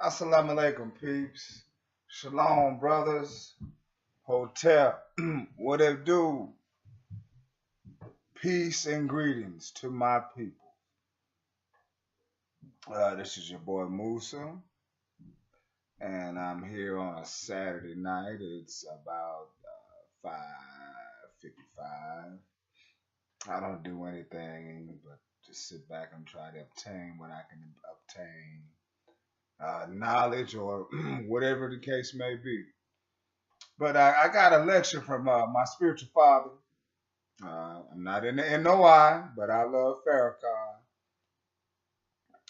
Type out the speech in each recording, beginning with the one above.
Assalamu alaikum, peeps. Shalom, brothers. Hotel. What it do? Peace and greetings to my people. This is your boy Musa, and I'm here on a Saturday night. It's about 5:55. I don't do anything but just sit back and try to obtain what I can obtain, knowledge or whatever the case may be. But I got a lecture from my spiritual father. I'm not in the NOI, but I love Farrakhan.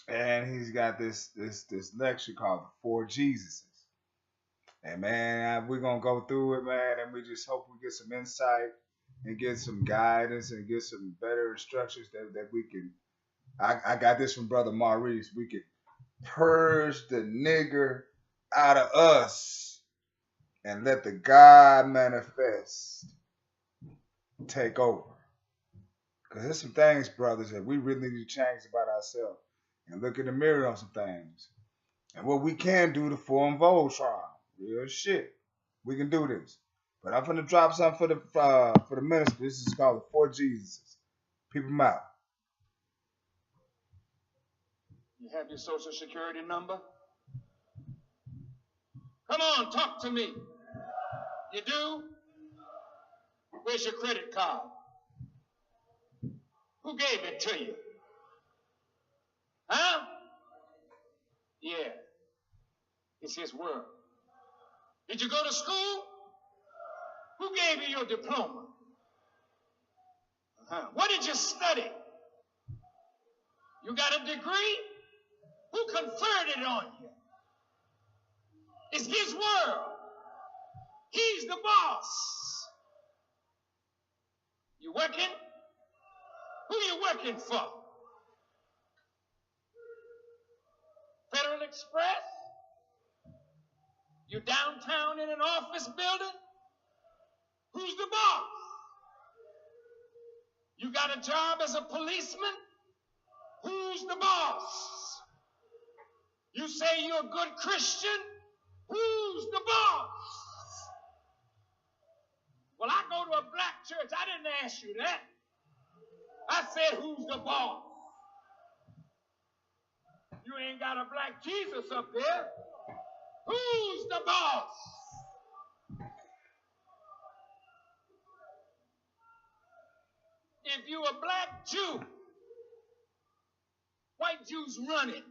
And he's got this lecture called the Four Jesuses. And man, we're gonna go through it, man, and we just hope we get some insight and get some guidance and get some better instructions that we can. I got this from Brother Maurice. We can purge the nigger out of us and let the God manifest take over. Because there's some things, brothers, that we really need to change about ourselves and look in the mirror on some things. And what we can do to form Voltron. Real shit. We can do this. But I'm going to drop something for the minister. This is called the Four Jesuses. Peep them out. You have your social security number? Come on, talk to me. You do? Where's your credit card? Who gave it to you? Huh? Yeah. It's his world. Did you go to school? Who gave you your diploma? What did you study? You got a degree? Who conferred it on you? It's his world. He's the boss. You working? Who you working for? Federal Express? You downtown in an office building? Who's the boss? You got a job as a policeman? Who's the boss? You say you're a good Christian? Who's the boss? Well, I go to a black church. I didn't ask you that. I said, who's the boss? You ain't got a black Jesus up there. Who's the boss? If you're a black Jew, white Jews run it.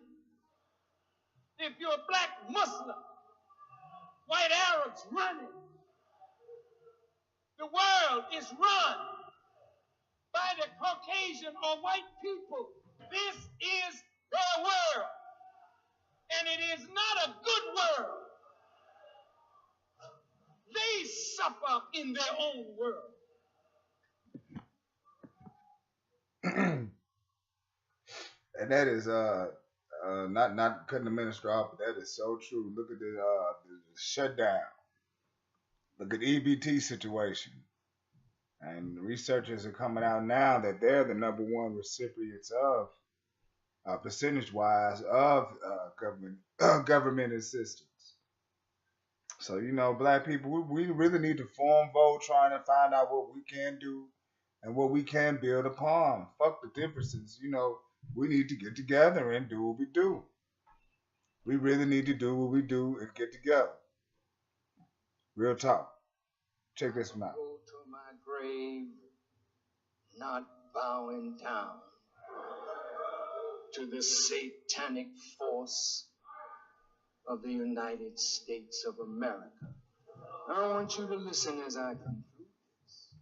If you're a black Muslim, white Arabs run it. The world is run by the Caucasian or white people. This is their world. And it is not a good world. They suffer in their own world. And that is not cutting the minister off, but that is so true. Look at the shutdown. Look at the EBT situation. And researchers are coming out now that they're the #1 recipients of, percentage-wise, of government assistance. So, black people, we really need to form Voltron and find out what we can do and what we can build upon. Fuck the differences. We need to get together and do what we do. We really need to do what we do and get together. Real talk. Check this one out. Go to my grave, not bowing down to the satanic force of the United States of America. I want you to listen as I conclude this.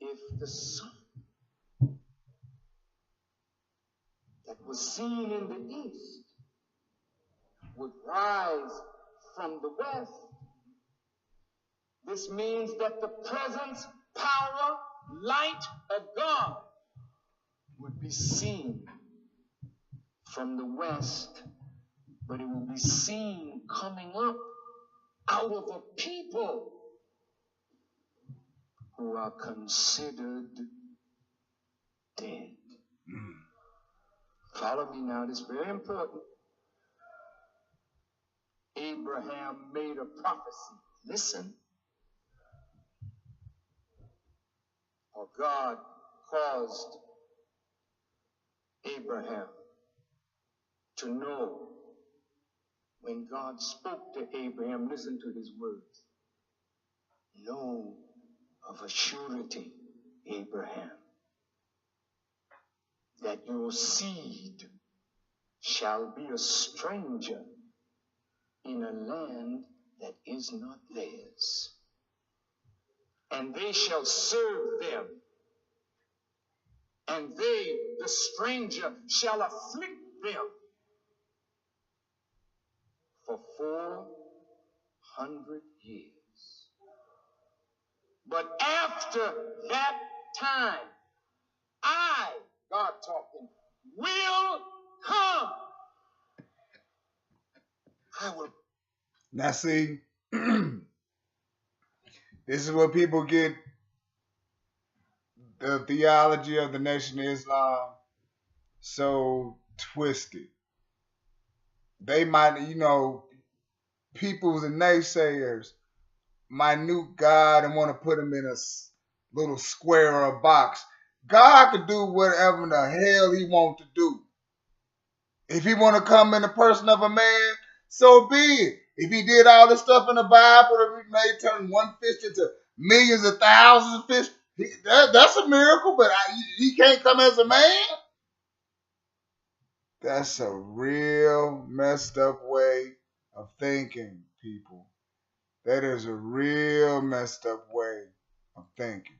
If the sun that was seen in the east would rise from the west, this means that the presence, power, light of God would be seen from the west, but it will be seen coming up out of a people who are considered dead. Follow me now. This is very important. Abraham made a prophecy. Listen. For God caused Abraham to know when God spoke to Abraham, listen to his words. Know of a surety, Abraham, that your seed shall be a stranger in a land that is not theirs. And they shall serve them. And they, the stranger, shall afflict them for 400 years. But after that time, I, God talking, will come. I will. Now see, this is where people get the theology of the Nation of Islam so twisted. They might, peoples and naysayers minute God and want to put him in a little square or a box. God could do whatever the hell he wants to do. If he want to come in the person of a man, so be it. If he did all this stuff in the Bible that may turn one fish into millions of thousands of fish, that's a miracle, but he can't come as a man? That's a real messed up way of thinking, people. That is a real messed up way of thinking.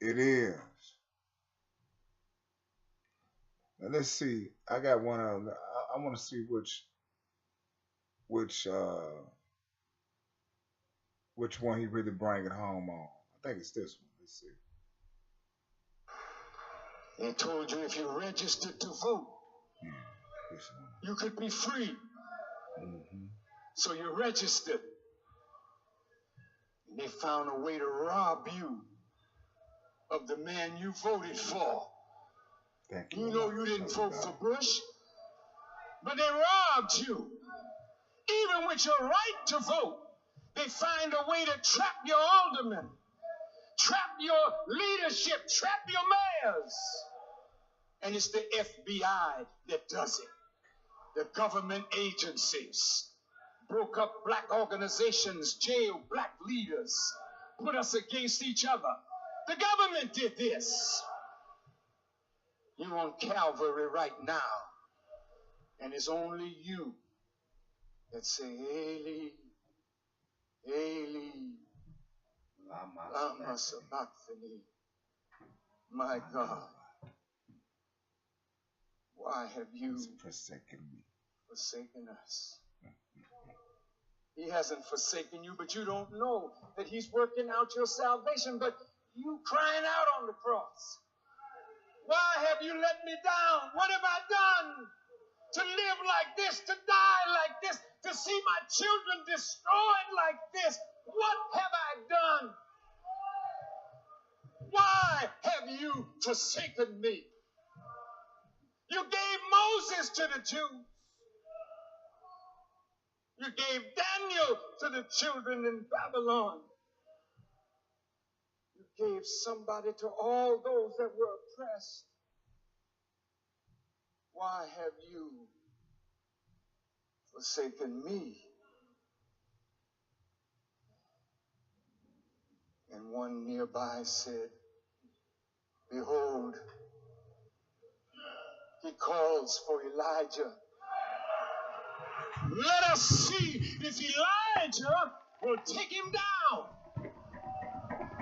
It is. Now let's see. I got one of them. I want to see which one he really bring it home on. I think it's this one. Let's see. They told you if you registered to vote, you could be free. Mm-hmm. So you registered. And they found a way to rob you of the man you voted for. You know you didn't vote for Bush, but they robbed you. Even with your right to vote, they find a way to trap your aldermen, trap your leadership, trap your mayors. And it's the FBI that does it. The government agencies broke up black organizations, jailed black leaders, put us against each other. The government did this. You're on Calvary right now, and it's only you that say, Eli, Eli, lama sabachthani. My God, why have you forsaken us? He hasn't forsaken you, but you don't know that he's working out your salvation, but you crying out on the cross. Why have you let me down? What have I done to live like this, to die like this, to see my children destroyed like this? What have I done? Why have you forsaken me? You gave Moses to the Jews. You gave Daniel to the children in Babylon. You gave somebody to all those that were oppressed. Why have you forsaken me? And one nearby said, behold, he calls for Elijah. Let us see if Elijah will take him down.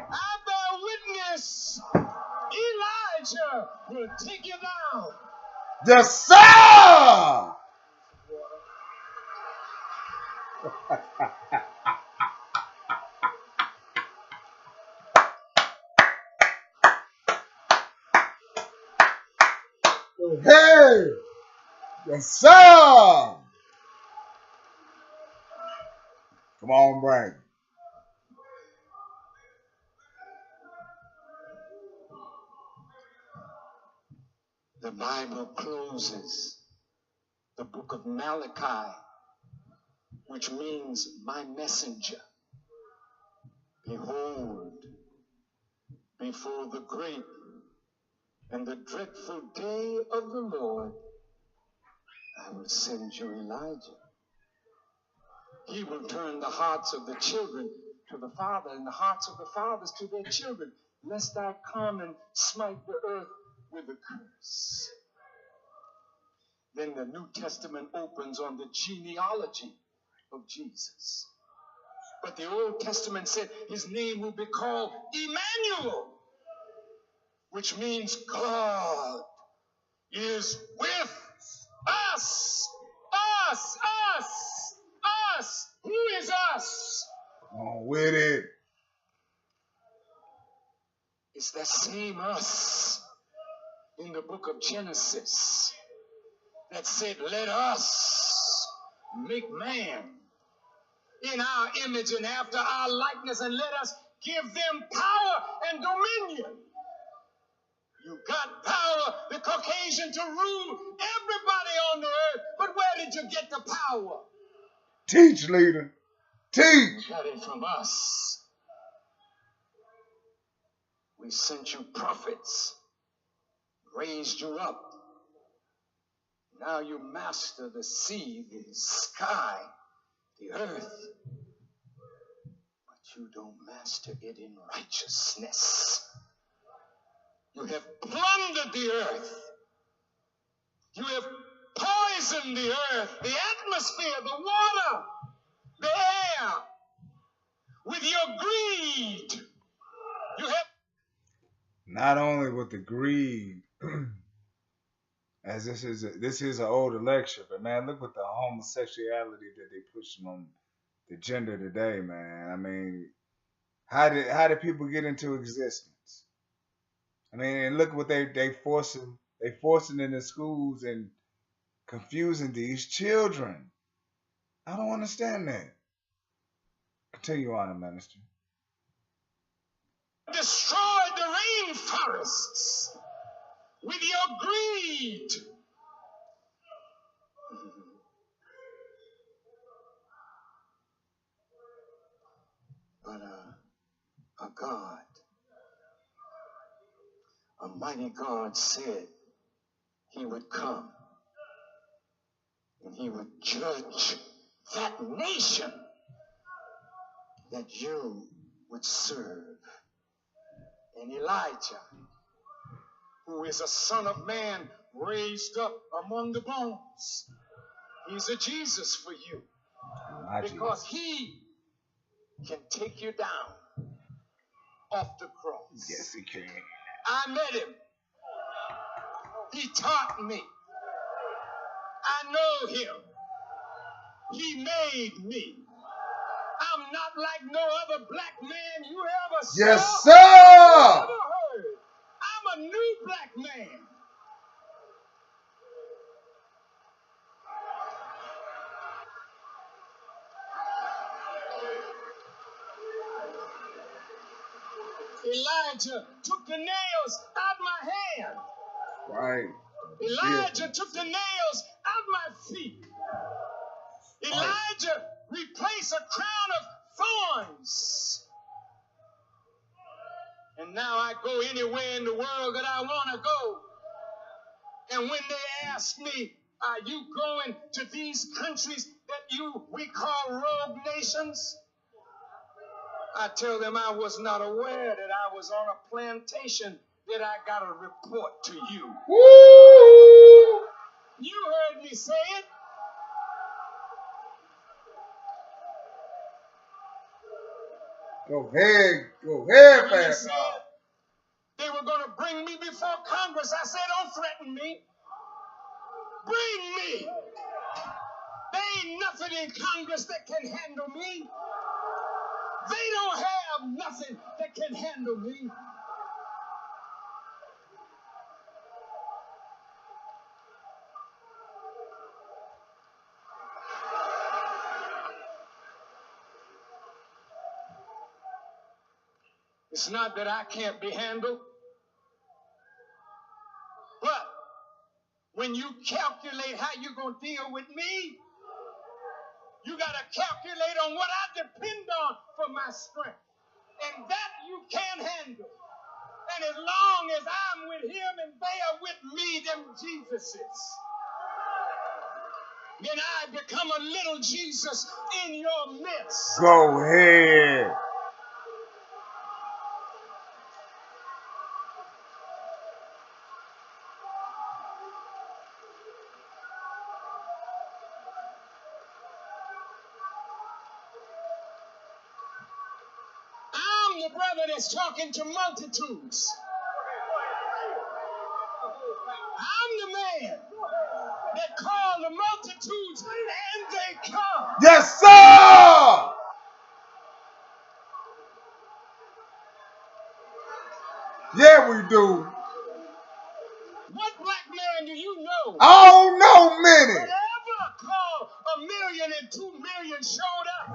I bear witness, Elijah will take you down. Yes, sir! Hey! Yes, sir! Come on, Brandon. The Bible closes the book of Malachi, which means my messenger. Behold, before the great and the dreadful day of the Lord, I will send you Elijah. He will turn the hearts of the children to the father and the hearts of the fathers to their children, lest I come and smite the earth with a curse. Then the New Testament opens on the genealogy of Jesus. But the Old Testament said his name will be called Emmanuel, which means God is with us. Us, us, us. Who is us? On with it. It's that same us in the book of Genesis that said, let us make man in our image and after our likeness, and let us give them power and dominion. You got power, the Caucasian, to rule everybody on the earth, but where did you get the power? Teach, leader. Teach. You got it from us. We sent you prophets, raised you up. Now you master the sea, the sky, the earth. But you don't master it in righteousness. You have plundered the earth. You have poisoned the earth, the atmosphere, the water, the air, with your greed. You have Not only with the greed, as this is an older lecture, but man, look at the homosexuality that they pushing on the gender today, man. I mean, how did people get into existence? I mean, and look what they forcing in the schools and confusing these children. I don't understand that. Continue on, minister. destroyed the rainforests with your greed. But a God, a mighty God said he would come and he would judge that nation that you would serve. And Elijah, who is a son of man raised up among the bones, he's a Jesus for you. Because he can take you down off the cross. Yes, he can. I met him. He taught me. I know him. He made me. I'm not like no other black man you ever saw. Yes, sir. Ever heard. I'm a new black man. Elijah took the nails out my hand. Right. Elijah took the nails out my feet. Elijah replaced a crown of thorns. And now I go anywhere in the world that I want to go. And when they ask me, are you going to these countries that we call rogue nations? I tell them I was not aware that I was on a plantation that I got to report to you. Woo! You heard me say it. Go ahead, When they Pastor. said they were going to bring me before Congress, I said, don't threaten me. Bring me. There ain't nothing in Congress that can handle me. They don't have nothing that can handle me. It's not that I can't be handled, but When you calculate how you're going to deal with me, you got to calculate on what I depend on for my strength. And that you can't handle. And as long as I'm with him and they are with me, them Jesuses, then I become a little Jesus in your midst. Go ahead. I'm the brother that's talking to multitudes. I'm the man that called the multitudes and they come. Yes, sir. Yeah, we do. What black man do you know? Oh, no minute. Whatever called 1,000,000 and 2,000,000 showed up.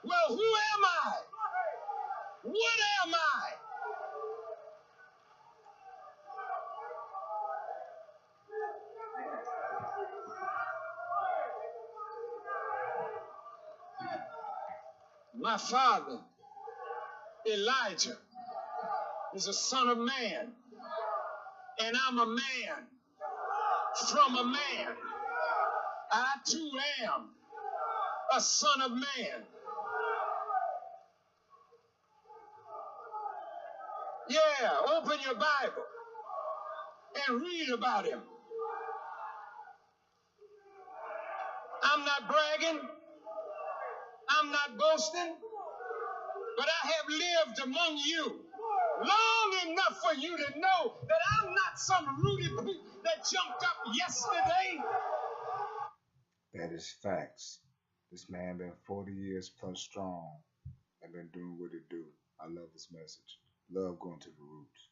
Well, who am I? What am I? My father, Elijah, is a son of man. And I'm a man from a man. I too am a son of man. Yeah, open your Bible and read about him. I'm not bragging. I'm not boasting. But I have lived among you long enough for you to know that I'm not some rooty poop that jumped up yesterday. That is facts. This man been 40 years plus strong and been doing what it do. I love this message. Love going to the roots.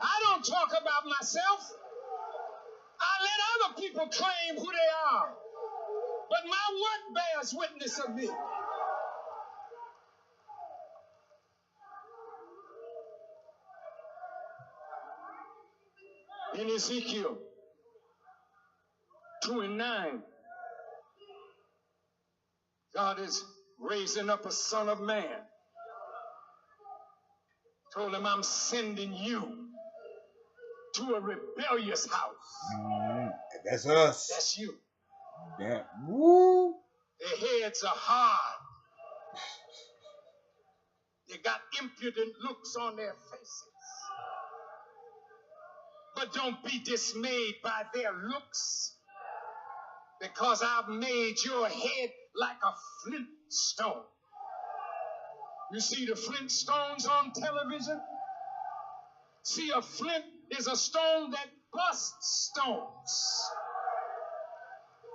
I don't talk about myself. I let other people claim who they are. But my work bears witness of me. In Ezekiel 2:9, God is raising up a son of man. Told him, I'm sending you to a rebellious house. That's us. That's you. Damn. Woo. Their heads are hard. They got impudent looks on their faces. But don't be dismayed by their looks, because I've made your head like a flint stone. You see the Flintstones on television? See, a flint is a stone that busts stones.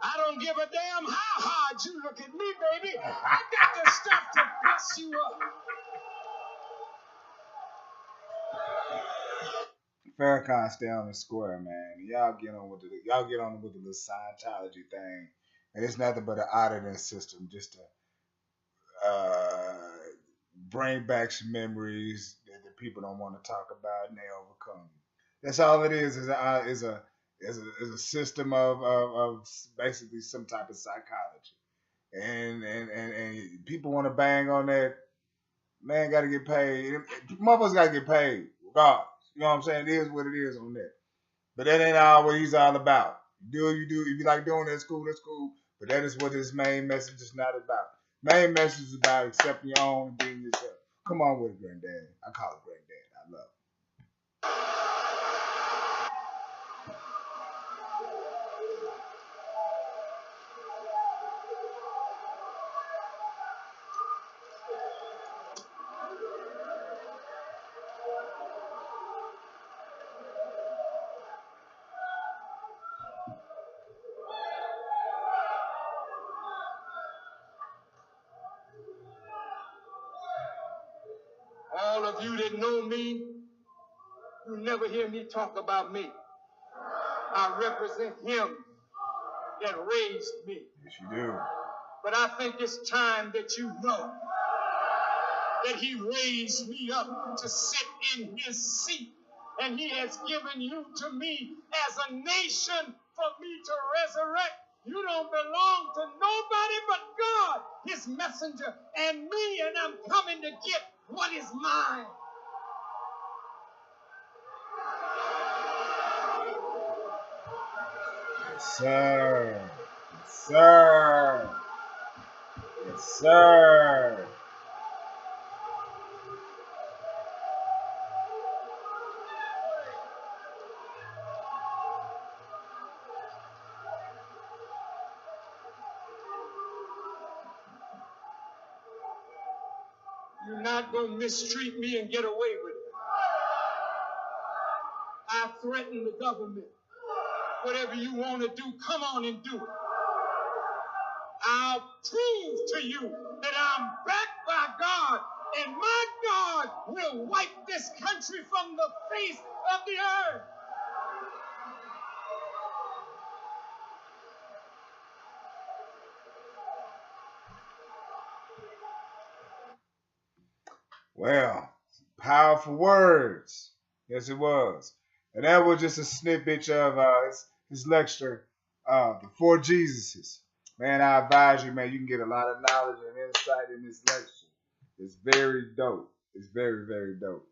I don't give a damn how hard you look at me, baby. I got the stuff to bust you up. Farrakhan stay on the square, man. Y'all get on with the little Scientology thing, and it's nothing but an auditing system just to bring back some memories that the people don't want to talk about, and they overcome. That's all it is a system of basically some type of psychology, and people want to bang on that. Man, got to get paid. Motherfuckers got to get paid, regardless. You know what I'm saying? It is what it is on that. But that ain't all what he's all about. You do. If you like doing that, that's cool. But that is what his main message is not about. Main message is about accepting your own and being yourself. Come on with it, granddad. I call it granddad. I love it. All of you that know me, you never never hear me talk about me. I represent him that raised me. Yes, you do. But I think it's time that you know that he raised me up to sit in his seat. And he has given you to me as a nation for me to resurrect. You don't belong to nobody but God, his messenger, and me, and I'm coming to get what is mine. Yes, sir. Yes, sir. Yes, sir. You're not going to mistreat me and get away with it. I threaten the government. Whatever you want to do, come on and do it. I'll prove to you that I'm backed by God, and my God will wipe this country from the face of the earth. Well, powerful words. Yes, it was. And that was just a snippet of his lecture, The Four Jesuses. Man, I advise you, man, you can get a lot of knowledge and insight in this lecture. It's very dope. It's very, very dope.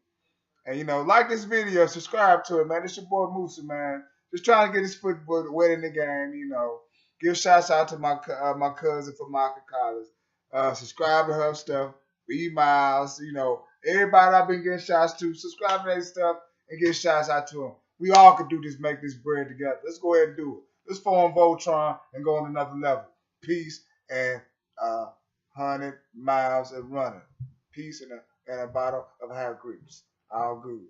And, like this video, subscribe to it, man. It's your boy Musa, man. Just trying to get his foot wet in the game, Give shouts out to my cousin from Market College. Subscribe to her stuff. B-Miles, everybody I've been getting shouts to. Subscribe to their stuff and get shouts out to them. We all could do this, make this bread together. Let's go ahead and do it. Let's form Voltron and go on another level. Peace and 100 miles of running. Peace and a bottle of high grapes. All good.